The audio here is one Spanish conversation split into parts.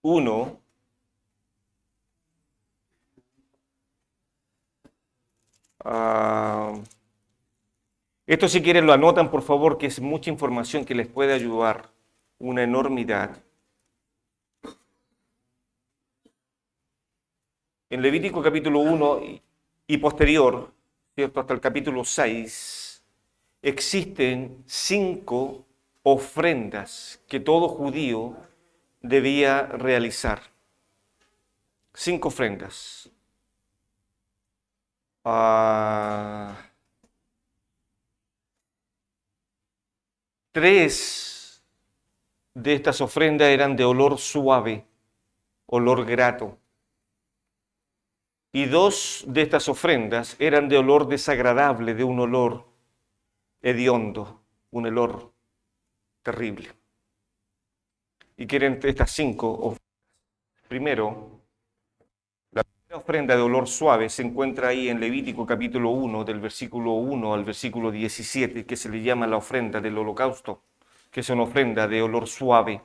1. Esto si quieren lo anotan, por favor, que es mucha información que les puede ayudar. Una enormidad. En Levítico capítulo 1 y posterior, ¿cierto? Hasta el capítulo 6, existen 5 ofrendas que todo judío debía realizar. 5 ofrendas. Tres de estas ofrendas eran de olor suave, olor grato. Y 2 de estas ofrendas eran de olor desagradable, de un olor hediondo, un olor terrible. ¿Y quieren estas 5 ofrendas? Primero, la primera ofrenda de olor suave se encuentra ahí en Levítico capítulo 1, del versículo 1 al versículo 17, que se le llama la ofrenda del holocausto, que es una ofrenda de olor suave.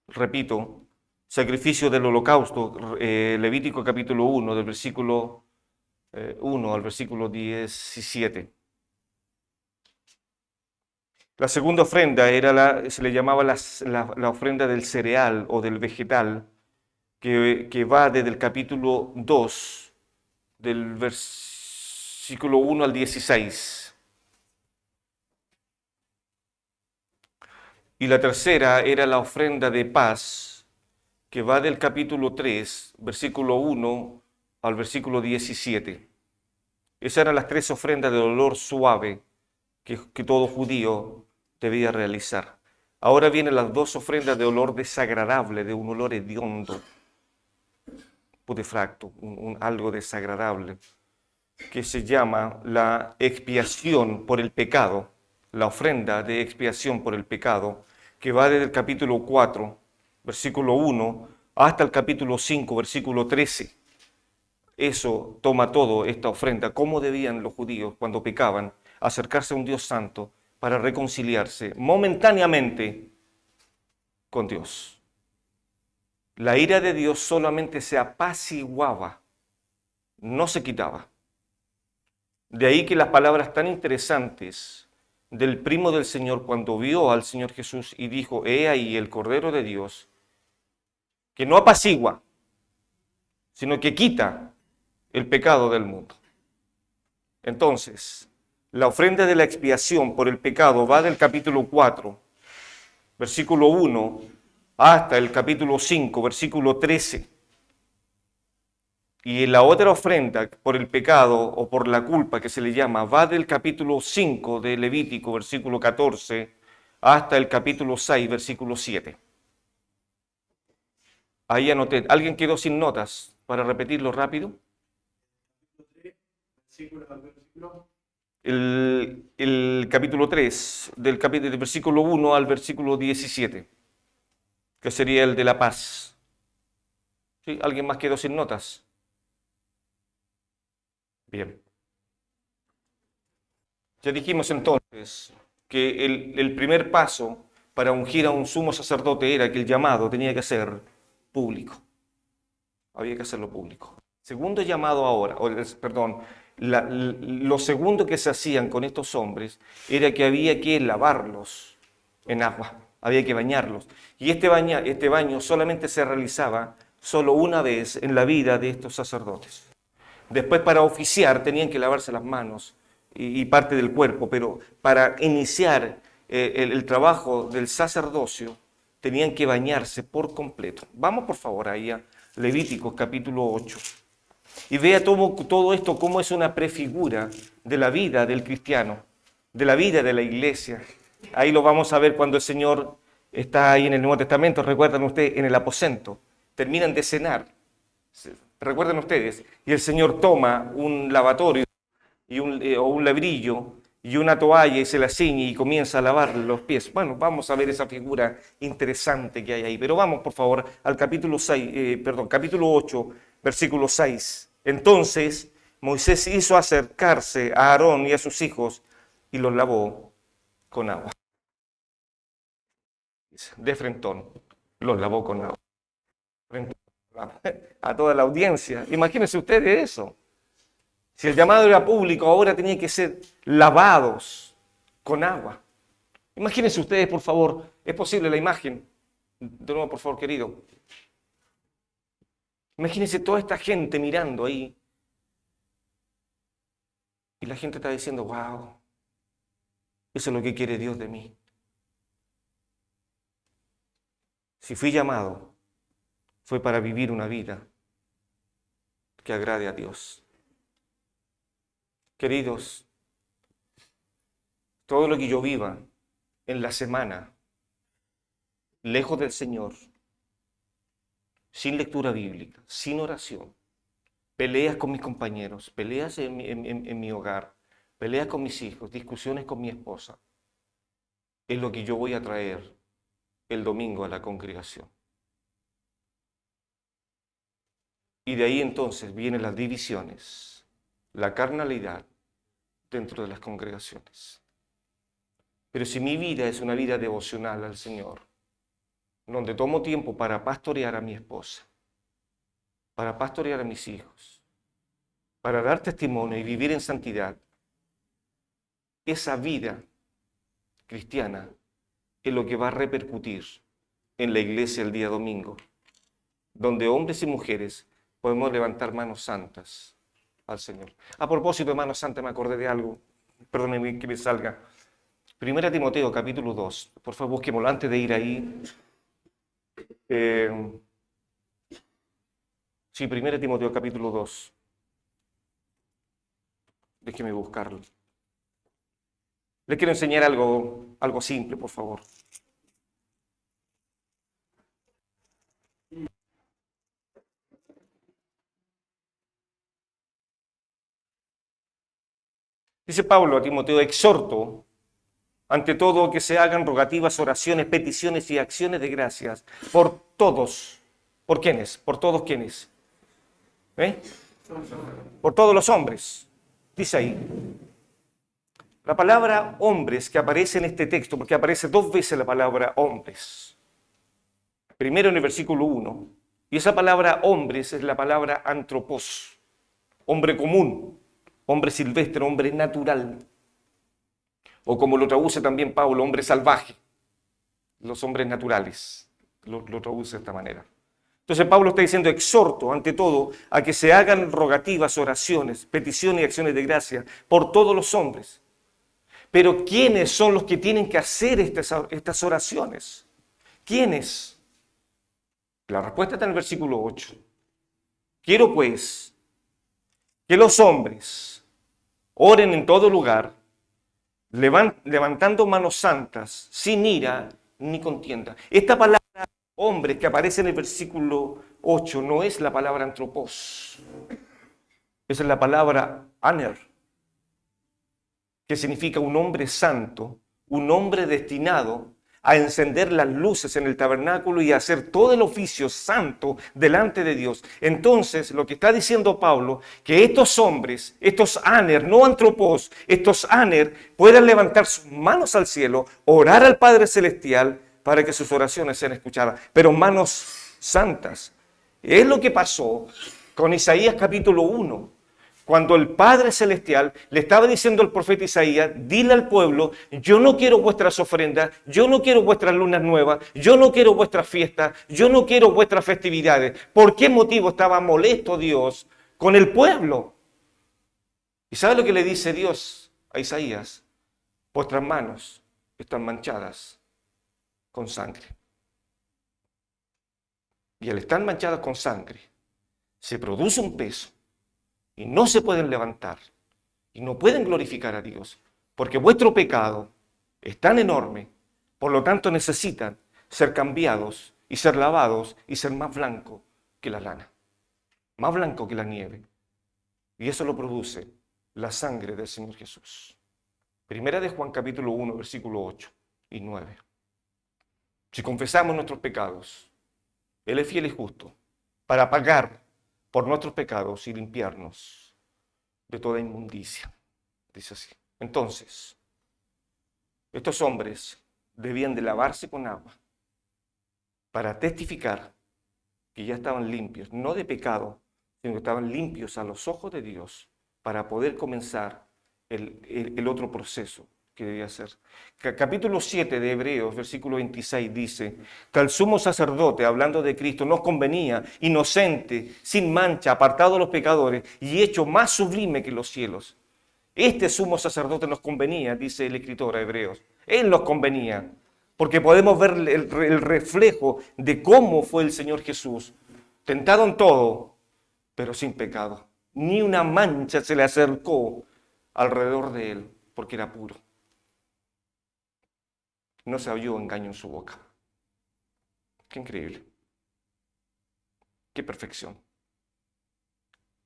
Repito, sacrificio del holocausto, Levítico capítulo 1, del versículo 1 al versículo 17. La segunda ofrenda se le llamaba la ofrenda del cereal o del vegetal, que va desde el capítulo 2, del versículo 1 al 16. Y la tercera era la ofrenda de paz, que va del capítulo 3, versículo 1 al versículo 17. Esas eran las 3 ofrendas de olor suave que todo judío debía realizar. Ahora vienen las 2 ofrendas de olor desagradable, de un olor hediondo, putefacto, algo desagradable, que se llama la expiación por el pecado, la ofrenda de expiación por el pecado, que va desde el capítulo 4, versículo 1, hasta el capítulo 5, versículo 13. Eso toma todo, esta ofrenda, cómo debían los judíos cuando pecaban acercarse a un Dios santo para reconciliarse momentáneamente con Dios. La ira de Dios solamente se apaciguaba, no se quitaba. De ahí que las palabras tan interesantes del primo del Señor cuando vio al Señor Jesús y dijo, he ahí el Cordero de Dios, que no apacigua, sino que quita el pecado del mundo. Entonces, la ofrenda de la expiación por el pecado va del capítulo 4, versículo 1, hasta el capítulo 5, versículo 13. Y la otra ofrenda por el pecado o por la culpa que se le llama va del capítulo 5 de Levítico, versículo 14, hasta el capítulo 6, versículo 7. Ahí anoté. ¿Alguien quedó sin notas para repetirlo rápido? El capítulo 3, del versículo 1 al versículo 17, que sería el de la paz. ¿Sí? ¿Alguien más quedó sin notas? Bien. Ya dijimos entonces que el primer paso para ungir a un sumo sacerdote era que el llamado tenía que ser público. Había que hacerlo público. Segundo llamado ahora, perdón, lo segundo que se hacían con estos hombres era que había que lavarlos en agua, había que bañarlos. Y este baño solamente se realizaba solo una vez en la vida de estos sacerdotes. Después para oficiar tenían que lavarse las manos y parte del cuerpo, pero para iniciar el trabajo del sacerdocio tenían que bañarse por completo. Vamos por favor ahí a Levíticos capítulo 8. Y vea todo esto como es una prefigura de la vida del cristiano, de la vida de la iglesia. Ahí lo vamos a ver cuando el Señor está ahí en el Nuevo Testamento, recuerdan ustedes, en el aposento. Terminan de cenar, recuerden ustedes, y el Señor toma un lavatorio o un labrillo y una toalla y se la ciñe y comienza a lavar los pies. Bueno, vamos a ver esa figura interesante que hay ahí. Pero vamos, por favor, al capítulo 8, versículo 6. Entonces Moisés hizo acercarse a Aarón y a sus hijos y los lavó con agua. De frentón. Los lavó con agua. Frente a toda la audiencia. Imagínense ustedes eso. Si el llamado era público, ahora tenían que ser lavados con agua. Imagínense ustedes, por favor. ¿Es posible la imagen? De nuevo, por favor, querido. Imagínense toda esta gente mirando ahí. Y la gente está diciendo, wow, eso es lo que quiere Dios de mí. Si fui llamado, fue para vivir una vida que agrade a Dios. Queridos, todo lo que yo viva en la semana, lejos del Señor, sin lectura bíblica, sin oración, peleas con mis compañeros, peleas en mi hogar, peleas con mis hijos, discusiones con mi esposa, es lo que yo voy a traer el domingo a la congregación. Y de ahí entonces vienen las divisiones, la carnalidad dentro de las congregaciones. Pero si mi vida es una vida devocional al Señor, donde tomo tiempo para pastorear a mi esposa, para pastorear a mis hijos, para dar testimonio y vivir en santidad, esa vida cristiana es lo que va a repercutir en la iglesia el día domingo, donde hombres y mujeres podemos levantar manos santas al Señor. A propósito de manos santas, me acordé de algo, perdónenme que me salga. 1 Timoteo, capítulo 2, por favor, busquémoslo antes de ir ahí. Sí, 1 Timoteo, capítulo 2. Déjeme buscarlo. Les quiero enseñar algo simple, por favor. Dice Pablo a Timoteo, exhorto, ante todo, que se hagan rogativas, oraciones, peticiones y acciones de gracias por todos. ¿Por quiénes? ¿Por todos quiénes? Por todos los hombres. Dice ahí. La palabra hombres que aparece en este texto, porque aparece 2 veces la palabra hombres. Primero en el versículo 1. Y esa palabra hombres es la palabra antropos. Hombre común, hombre silvestre, hombre natural. O como lo traduce también Pablo, hombre salvaje. Los hombres naturales. Lo traduce de esta manera. Entonces Pablo está diciendo, exhorto ante todo a que se hagan rogativas, oraciones, peticiones y acciones de gracia por todos los hombres. Pero ¿quiénes son los que tienen que hacer estas oraciones? ¿Quiénes? La respuesta está en el versículo 8. Quiero pues que los hombres oren en todo lugar, levantando manos santas, sin ira ni contienda. Esta palabra hombre que aparece en el versículo 8 no es la palabra antropos, esa es la palabra aner, que significa un hombre santo, un hombre destinado a encender las luces en el tabernáculo y a hacer todo el oficio santo delante de Dios. Entonces, lo que está diciendo Pablo, que estos hombres, estos aner, no antropos, estos aner, puedan levantar sus manos al cielo, orar al Padre Celestial para que sus oraciones sean escuchadas, pero manos santas. Es lo que pasó con Isaías capítulo 1. Cuando el Padre Celestial le estaba diciendo al profeta Isaías, dile al pueblo, yo no quiero vuestras ofrendas, yo no quiero vuestras lunas nuevas, yo no quiero vuestras fiestas, yo no quiero vuestras festividades. ¿Por qué motivo estaba molesto Dios con el pueblo? ¿Y sabe lo que le dice Dios a Isaías? Vuestras manos están manchadas con sangre. Y al estar manchadas con sangre, se produce un peso. Y no se pueden levantar y no pueden glorificar a Dios, porque vuestro pecado es tan enorme, por lo tanto necesitan ser cambiados y ser lavados y ser más blanco que la lana, más blanco que la nieve. Y eso lo produce la sangre del Señor Jesús. Primera de Juan capítulo 1, versículo 8 y 9. Si confesamos nuestros pecados, Él es fiel y justo para pagar por nuestros pecados y limpiarnos de toda inmundicia. Dice así. Entonces, estos hombres debían de lavarse con agua para testificar que ya estaban limpios, no de pecado, sino que estaban limpios a los ojos de Dios para poder comenzar el otro proceso que debía hacer. Capítulo 7 de Hebreos, versículo 26 dice, que al sumo sacerdote, hablando de Cristo, nos convenía, inocente, sin mancha, apartado de los pecadores y hecho más sublime que los cielos. Este sumo sacerdote nos convenía, dice el escritor a Hebreos. Él nos convenía, porque podemos ver el reflejo de cómo fue el Señor Jesús, tentado en todo, pero sin pecado. Ni una mancha se le acercó alrededor de él, porque era puro. No se halló engaño en su boca. Qué increíble. Qué perfección.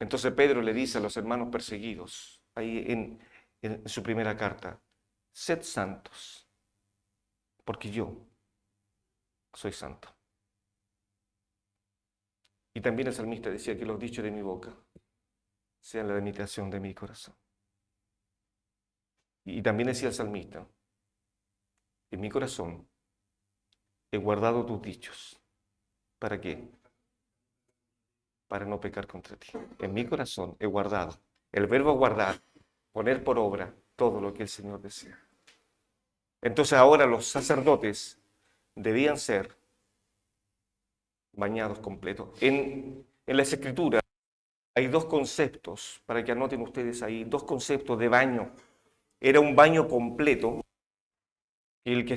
Entonces Pedro le dice a los hermanos perseguidos, ahí en su primera carta, sed santos, porque yo soy santo. Y también el salmista decía que los dichos de mi boca sean la meditación de mi corazón. Y también decía el salmista, en mi corazón he guardado tus dichos. ¿Para qué? Para no pecar contra ti. En mi corazón he guardado. El verbo guardar, poner por obra todo lo que el Señor desea. Entonces ahora los sacerdotes debían ser bañados completos. En las Escrituras hay dos conceptos, para que anoten ustedes ahí, dos conceptos de baño. Era un baño completo, el que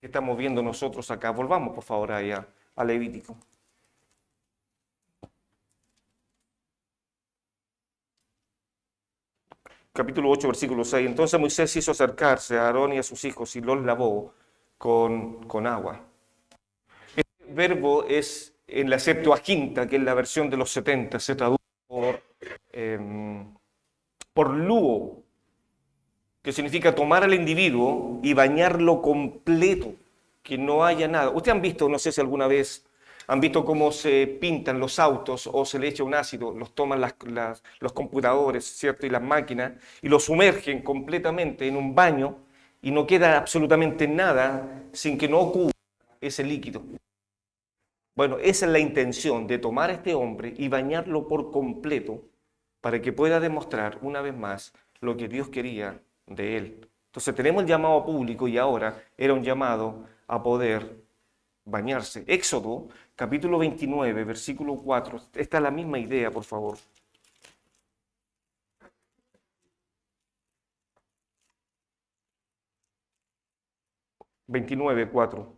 estamos viendo nosotros acá. Volvamos, por favor, allá a Levítico. Capítulo 8, versículo 6. Entonces Moisés hizo acercarse a Aarón y a sus hijos y los lavó con agua. Este verbo es en la Septuaginta, que es la versión de los 70, se traduce por luo, que significa tomar al individuo y bañarlo completo, que no haya nada. Ustedes han visto, no sé si alguna vez han visto cómo se pintan los autos o se le echa un ácido, los toman los computadores, ¿cierto? Y las máquinas y los sumergen completamente en un baño y no queda absolutamente nada sin que no ocurra ese líquido. Bueno, esa es la intención de tomar a este hombre y bañarlo por completo para que pueda demostrar una vez más lo que Dios quería de él. Entonces tenemos el llamado público y ahora era un llamado a poder bañarse. Éxodo, capítulo 29, versículo 4. Esta es la misma idea, por favor. 29, 4.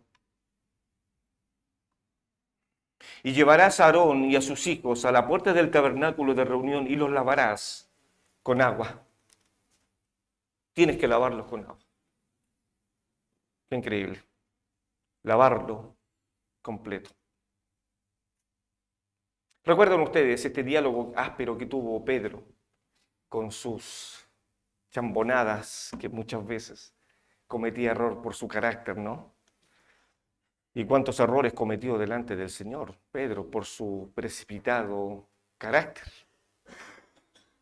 Y llevarás a Aarón y a sus hijos a la puerta del tabernáculo de reunión y los lavarás con agua. Tienes que lavarlos con agua. Qué increíble. Lavarlo completo. ¿Recuerdan ustedes este diálogo áspero que tuvo Pedro con sus chambonadas que muchas veces cometía error por su carácter, ¿no? Y cuántos errores cometió delante del Señor Pedro por su precipitado carácter.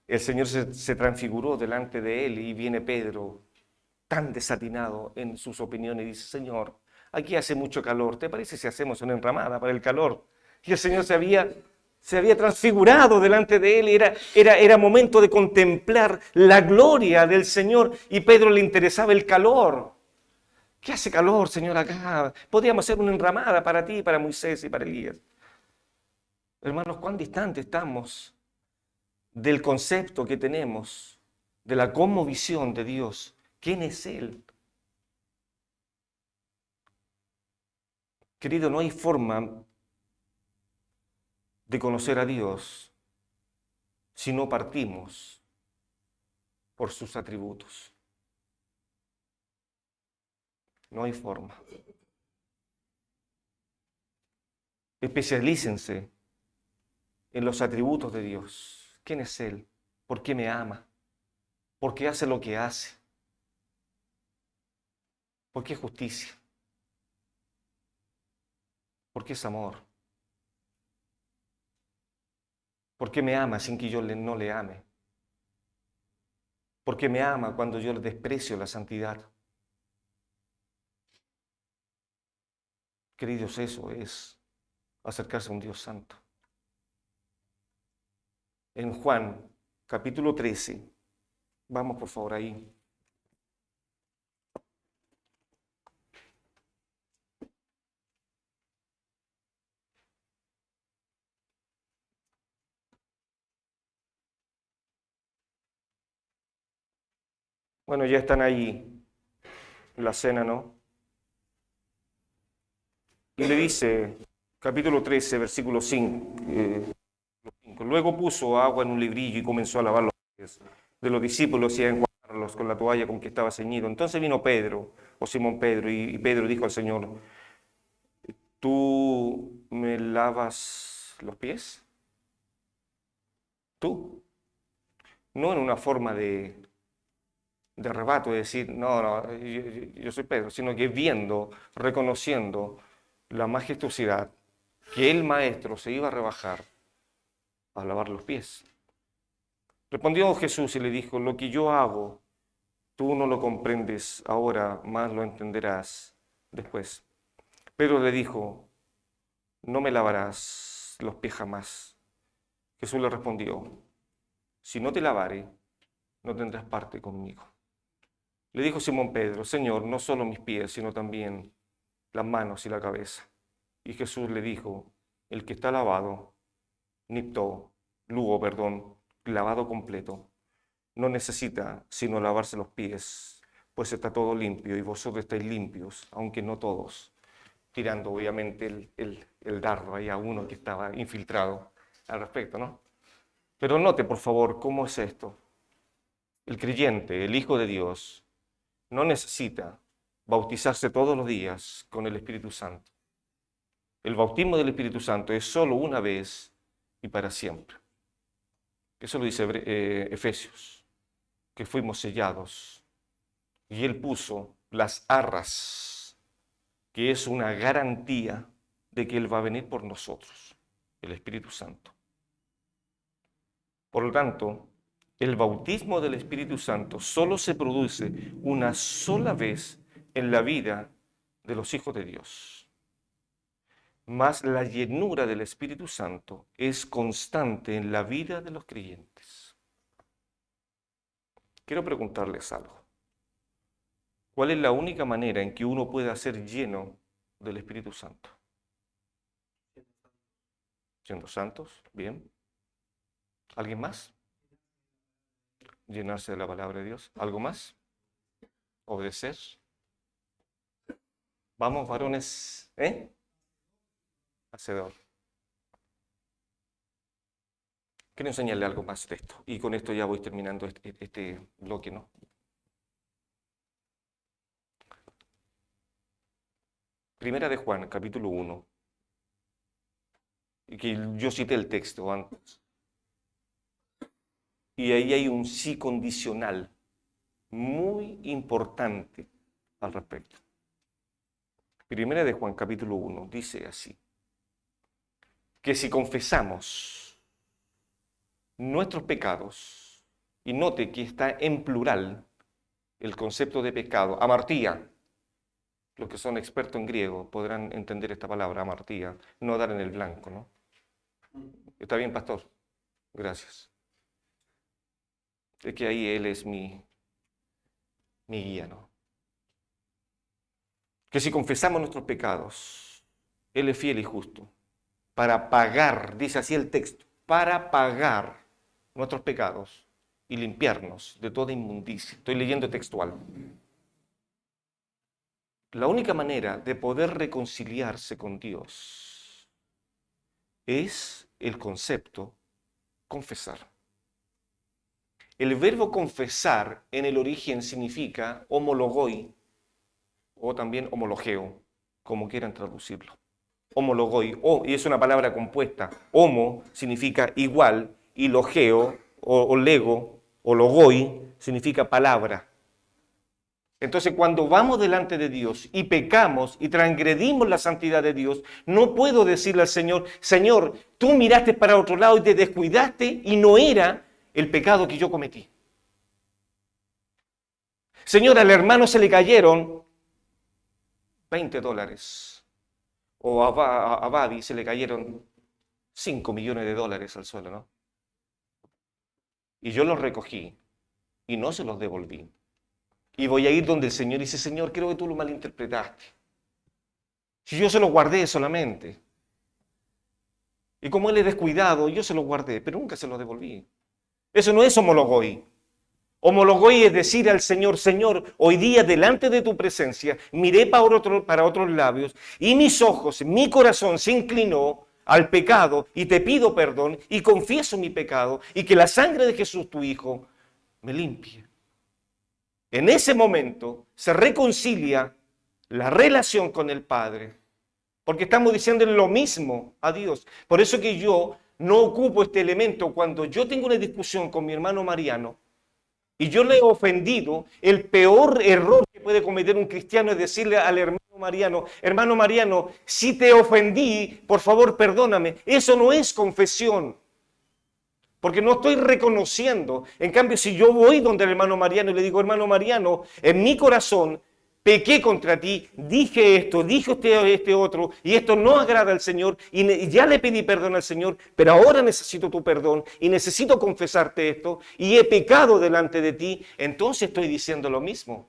El Señor se transfiguró delante de él y viene Pedro tan desatinado en sus opiniones y dice, Señor, aquí hace mucho calor, ¿te parece si hacemos una enramada para el calor? Y el Señor se había transfigurado delante de él, era momento de contemplar la gloria del Señor y Pedro le interesaba el calor. ¿Qué hace calor, Señor, acá? Podríamos hacer una enramada para ti, para Moisés y para Elías. Hermanos, ¿cuán distante estamos del concepto que tenemos de la cosmovisión de Dios? ¿Quién es Él? Querido, no hay forma de conocer a Dios si no partimos por sus atributos. No hay forma. Especialícense en los atributos de Dios. ¿Quién es Él? ¿Por qué me ama? ¿Por qué hace lo que hace? ¿Por qué es justicia? ¿Por qué es amor? ¿Por qué me ama sin que yo no le ame? ¿Por qué me ama cuando yo le desprecio la santidad? Queridos, eso es acercarse a un Dios santo. En Juan, capítulo 13, vamos por favor ahí. Bueno, ya están ahí en la cena, ¿no? Y le dice, capítulo 13, versículo 5, luego puso agua en un librillo y comenzó a lavar los pies de los discípulos y a enjuagarlos con la toalla con que estaba ceñido. Entonces vino Pedro, o Simón Pedro, y Pedro dijo al Señor, ¿tú me lavas los pies? ¿Tú? No en una forma de arrebato, de decir, no, yo soy Pedro, sino que viendo, reconociendo la majestuosidad que el maestro se iba a rebajar a lavar los pies. Respondió Jesús y le dijo, lo que yo hago, tú no lo comprendes ahora, más lo entenderás después. Pedro le dijo, no me lavarás los pies jamás. Jesús le respondió, si no te lavare, no tendrás parte conmigo. Le dijo Simón Pedro, Señor, no solo mis pies, sino también las manos y la cabeza. Y Jesús le dijo, el que está lavado, lavado completo, no necesita sino lavarse los pies, pues está todo limpio y vosotros estáis limpios, aunque no todos, tirando obviamente el dardo ahí a uno que estaba infiltrado al respecto, ¿no? Pero note, por favor, cómo es esto. El creyente, el Hijo de Dios, no necesita bautizarse todos los días con el Espíritu Santo. El bautismo del Espíritu Santo es solo una vez y para siempre. Eso lo dice Efesios, que fuimos sellados. Y Él puso las arras, que es una garantía de que Él va a venir por nosotros, el Espíritu Santo. Por lo tanto, el bautismo del Espíritu Santo solo se produce una sola vez en la vida de los hijos de Dios. Mas la llenura del Espíritu Santo es constante en la vida de los creyentes. Quiero preguntarles algo. ¿Cuál es la única manera en que uno pueda ser lleno del Espíritu Santo? Siendo santos, bien. ¿Alguien más? Llenarse de la palabra de Dios. ¿Algo más? Obedecer. Vamos, varones, Hacedor. Quiero enseñarle algo más de esto. Y con esto ya voy terminando este bloque, ¿no? Primera de Juan, capítulo 1. Y que yo cité el texto antes. Y ahí hay un sí condicional muy importante al respecto. Primera de Juan, capítulo 1, dice así, que si confesamos nuestros pecados, y note que está en plural el concepto de pecado, amartía, los que son expertos en griego podrán entender esta palabra, amartía, no dar en el blanco, ¿no? ¿Está bien, pastor? Gracias. Es que ahí él es mi guía, ¿no? Que si confesamos nuestros pecados, Él es fiel y justo para pagar, dice así el texto, para pagar nuestros pecados y limpiarnos de toda inmundicia. Estoy leyendo textual. La única manera de poder reconciliarse con Dios es el concepto confesar. El verbo confesar en el origen significa homologoi o también homologeo, como quieran traducirlo. Homologoi, y es una palabra compuesta. Homo significa igual y logeo o lego o logoi significa palabra. Entonces, cuando vamos delante de Dios y pecamos y transgredimos la santidad de Dios, no puedo decirle al Señor, Señor, tú miraste para otro lado y te descuidaste y no era el pecado que yo cometí. Señor, al hermano se le cayeron $20. o a Babi se le cayeron 5 millones de dólares al suelo, ¿no? Y yo los recogí y no se los devolví. Y voy a ir donde el Señor y dice, Señor, creo que tú lo malinterpretaste. Si yo se los guardé solamente. Y como él es descuidado, yo se los guardé, pero nunca se los devolví. Eso no es homologoi. Homologoi es decir al Señor, Señor, hoy día delante de tu presencia miré para otros labios y mis ojos, mi corazón se inclinó al pecado y te pido perdón y confieso mi pecado y que la sangre de Jesús tu Hijo me limpie. En ese momento se reconcilia la relación con el Padre, porque estamos diciendo lo mismo a Dios. Por eso que yo no ocupo este elemento cuando yo tengo una discusión con mi hermano Mariano y yo le he ofendido. El peor error que puede cometer un cristiano es decirle al hermano Mariano, si te ofendí, por favor perdóname. Eso no es confesión, porque no estoy reconociendo. En cambio, si yo voy donde el hermano Mariano y le digo, hermano Mariano, en mi corazón pequé contra ti, dije esto, dije este otro, y esto no agrada al Señor, y ya le pedí perdón al Señor, pero ahora necesito tu perdón, y necesito confesarte esto, y he pecado delante de ti, entonces estoy diciendo lo mismo.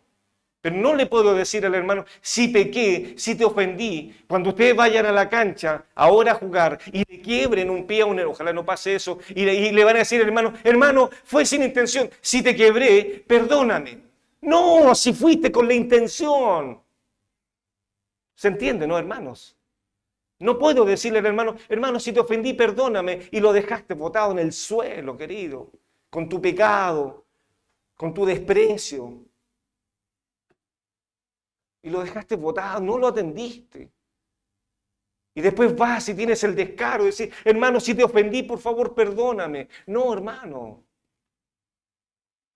Pero no le puedo decir al hermano, si pequé, si te ofendí, cuando ustedes vayan a la cancha ahora a jugar y le quiebren un pie a un, ojalá no pase eso, y le van a decir, hermano, fue sin intención, si te quebré, perdóname. No, si fuiste con la intención. ¿Se entiende, no, hermanos? No puedo decirle al hermano, si te ofendí, perdóname, y lo dejaste botado en el suelo, querido, con tu pecado, con tu desprecio. Y lo dejaste botado, no lo atendiste. Y después vas y tienes el descaro de decir, hermano, si te ofendí, por favor, perdóname. No, hermano.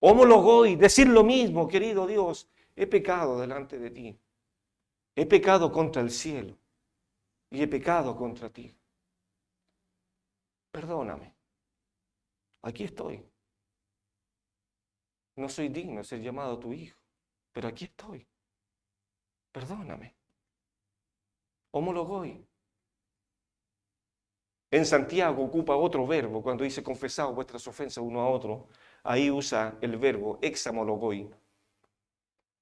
Homologoi, decir lo mismo, querido Dios, he pecado delante de ti. He pecado contra el cielo y he pecado contra ti. Perdóname. Aquí estoy. No soy digno de ser llamado tu hijo, pero aquí estoy. Perdóname. Homologoi. En Santiago ocupa otro verbo cuando dice confesaos vuestras ofensas uno a otro. Ahí usa el verbo examologoi,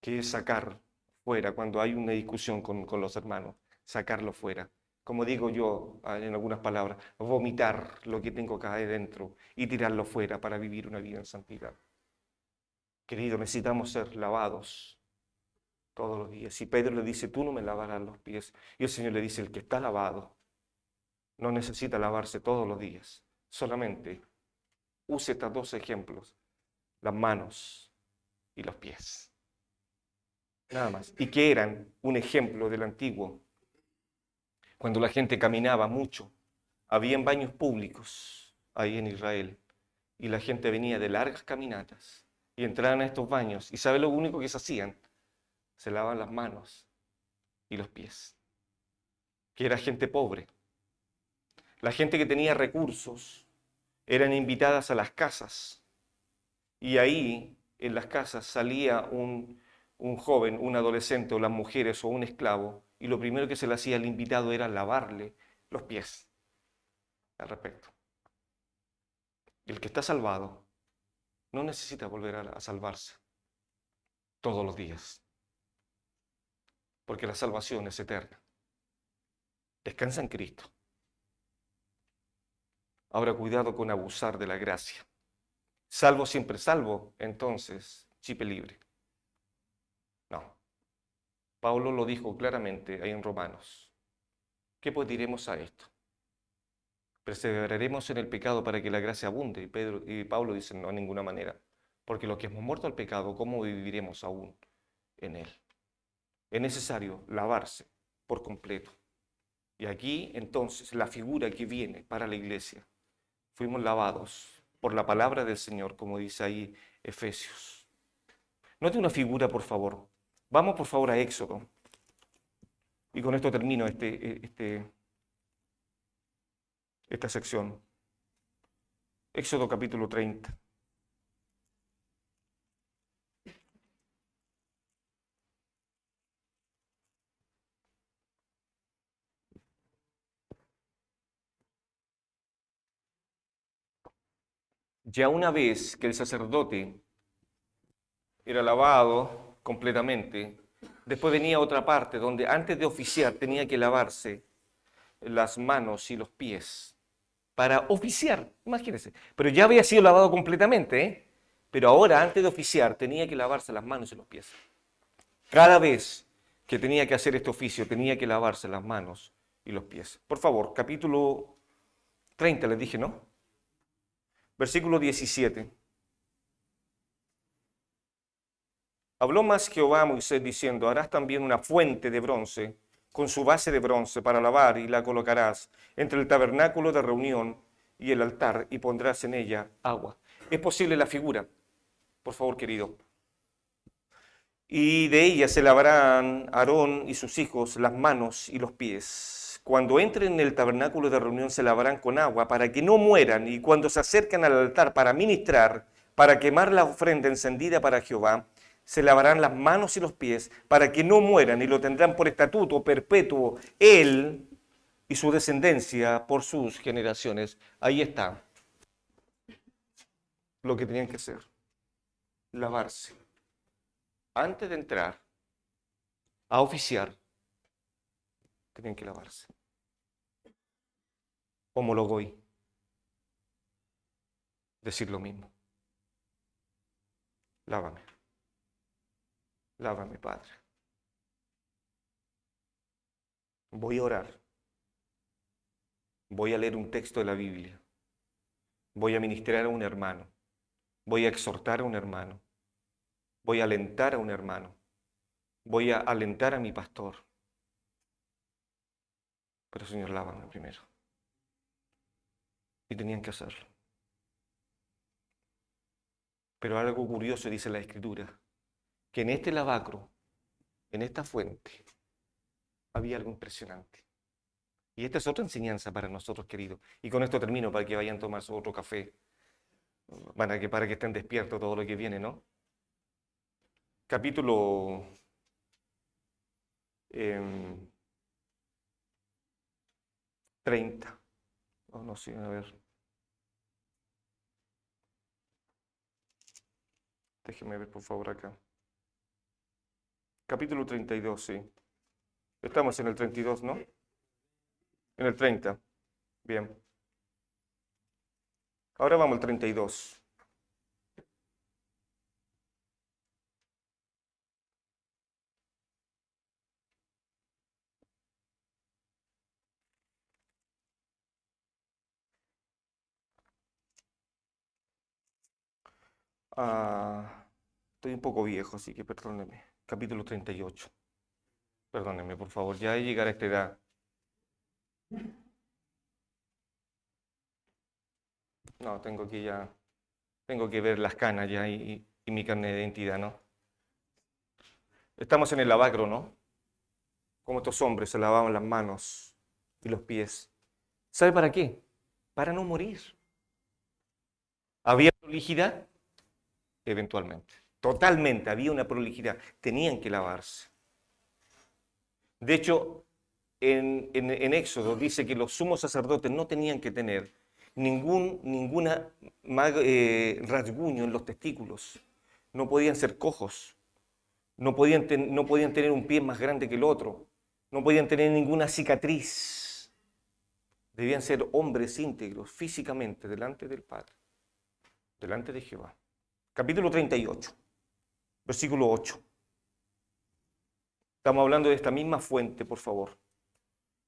que es sacar fuera cuando hay una discusión con los hermanos, sacarlo fuera. Como digo yo en algunas palabras, vomitar lo que tengo acá adentro y tirarlo fuera para vivir una vida en santidad. Querido, necesitamos ser lavados todos los días. Y Pedro le dice, tú no me lavarás los pies. Y el Señor le dice, el que está lavado no necesita lavarse todos los días. Solamente use estos dos ejemplos, las manos y los pies. Nada más. Y que eran un ejemplo del antiguo. Cuando la gente caminaba mucho, habían baños públicos ahí en Israel. Y la gente venía de largas caminatas y entraban a estos baños. ¿Y sabe lo único que se hacían? Se lavaban las manos y los pies. Que era gente pobre. La gente que tenía recursos eran invitadas a las casas. Y ahí, en las casas, salía un joven, un adolescente, o las mujeres, o un esclavo, y lo primero que se le hacía al invitado era lavarle los pies al respecto. El que está salvado no necesita volver a salvarse todos los días, porque la salvación es eterna. Descansa en Cristo. Ahora cuidado con abusar de la gracia. Salvo siempre salvo, entonces chip libre. No. Pablo lo dijo claramente ahí en Romanos. ¿Qué pues diremos a esto? ¿Perseveraremos en el pecado para que la gracia abunde? Y Pablo dice, no, de ninguna manera. Porque los que hemos muerto al pecado, ¿cómo viviremos aún en él? Es necesario lavarse por completo. Y aquí, entonces, la figura que viene para la iglesia. Fuimos lavados por la palabra del Señor, como dice ahí Efesios. Note una figura, por favor. Vamos, por favor, a Éxodo. Y con esto termino esta sección. Éxodo capítulo 30. Ya una vez que el sacerdote era lavado completamente, después venía otra parte donde antes de oficiar tenía que lavarse las manos y los pies para oficiar, imagínense. Pero ya había sido lavado completamente, ¿eh? Pero ahora, antes de oficiar, tenía que lavarse las manos y los pies. Cada vez que tenía que hacer este oficio, tenía que lavarse las manos y los pies. Por favor, capítulo 30, les dije, ¿no? Versículo 17. Habló más Jehová a Moisés diciendo, harás también una fuente de bronce con su base de bronce para lavar y la colocarás entre el tabernáculo de reunión y el altar y pondrás en ella agua. ¿Es posible la figura? Por favor, querido. Y de ella se lavarán Aarón y sus hijos las manos y los pies. Cuando entren en el tabernáculo de reunión se lavarán con agua para que no mueran, y cuando se acercan al altar para ministrar, para quemar la ofrenda encendida para Jehová, se lavarán las manos y los pies para que no mueran, y lo tendrán por estatuto perpetuo él y su descendencia por sus generaciones. Ahí está lo que tenían que hacer: lavarse. Antes de entrar a oficiar, tenían que lavarse. Homologoi, decir lo mismo. Lávame, lávame, Padre. Voy a orar, voy a leer un texto de la Biblia, voy a ministrar a un hermano, voy a exhortar a un hermano, voy a alentar a un hermano, voy a alentar a mi pastor. Pero Señor, lávame primero. Y tenían que hacerlo. Pero algo curioso dice la Escritura, que en este lavacro, en esta fuente, había algo impresionante. Y esta es otra enseñanza para nosotros, queridos. Y con esto termino para que vayan a tomar su otro café, para que estén despiertos todo lo que viene, ¿no? Capítulo 30. Oh, no sé, a ver. Déjeme ver, por favor, acá. Capítulo 32, sí. Estamos en el 32, ¿no? En el 30. Bien. Ahora vamos al 32. Estoy un poco viejo, así que perdóneme. Capítulo 38. Perdóneme, por favor, ya he llegado a esta edad. No, tengo que ver las canas ya y mi carne de identidad, ¿no? Estamos en el lavacro, ¿no? Como estos hombres se lavaban las manos y los pies. ¿Sabe para qué? Para no morir. ¿Había prolijidad? Eventualmente. Totalmente, había una prolijidad. Tenían que lavarse. De hecho, en Éxodo dice que los sumos sacerdotes no tenían que tener ninguna rasguño en los testículos. No podían ser cojos. No podían tener un pie más grande que el otro. No podían tener ninguna cicatriz. Debían ser hombres íntegros físicamente delante del Padre, delante de Jehová. Capítulo 38, versículo 8. Estamos hablando de esta misma fuente, por favor.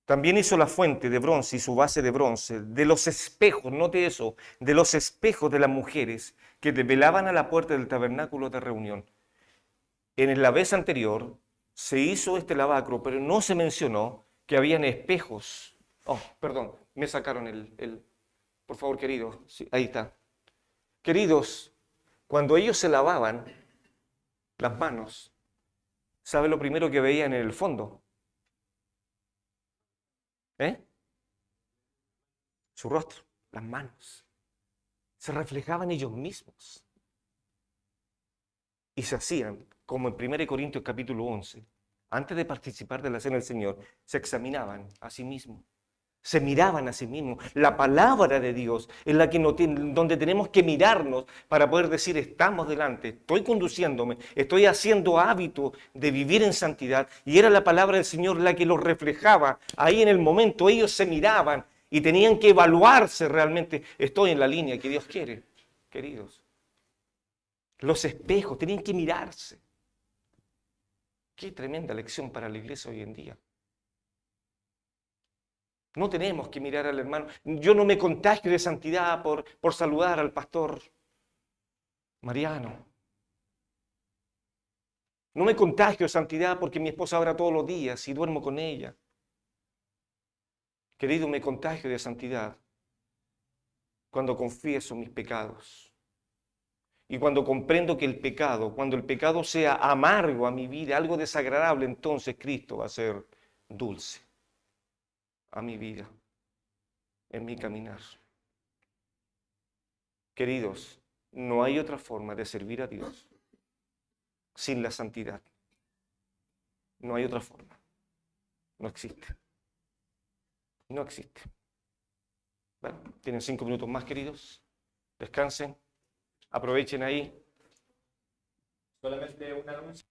También hizo la fuente de bronce y su base de bronce, de los espejos, note eso, de los espejos de las mujeres que velaban a la puerta del tabernáculo de reunión. En la vez anterior se hizo este lavacro, pero no se mencionó que habían espejos. Oh, perdón, me sacaron por favor, queridos, sí, ahí está. Queridos, cuando ellos se lavaban las manos, ¿sabe lo primero que veían en el fondo? ¿Eh? Su rostro, las manos. Se reflejaban ellos mismos. Y se hacían, como en 1 Corintios capítulo 11, antes de participar de la cena del Señor, se examinaban a sí mismos. Se miraban a sí mismos. La palabra de Dios es la que donde tenemos que mirarnos para poder decir, estamos delante, estoy conduciéndome, estoy haciendo hábito de vivir en santidad. Y era la palabra del Señor la que los reflejaba. Ahí en el momento ellos se miraban y tenían que evaluarse realmente. Estoy en la línea que Dios quiere, queridos. Los espejos, tenían que mirarse. Qué tremenda lección para la iglesia hoy en día. No tenemos que mirar al hermano. Yo no me contagio de santidad por saludar al pastor Mariano. No me contagio de santidad porque mi esposa ora todos los días y duermo con ella. Querido, me contagio de santidad cuando confieso mis pecados. Y cuando comprendo que cuando el pecado sea amargo a mi vida, algo desagradable, entonces Cristo va a ser dulce a mi vida, en mi caminar. Queridos, no hay otra forma de servir a Dios sin la santidad. No hay otra forma. No existe. No existe. Bueno, tienen 5 minutos más, queridos. Descansen. Aprovechen ahí. Solamente un anuncio.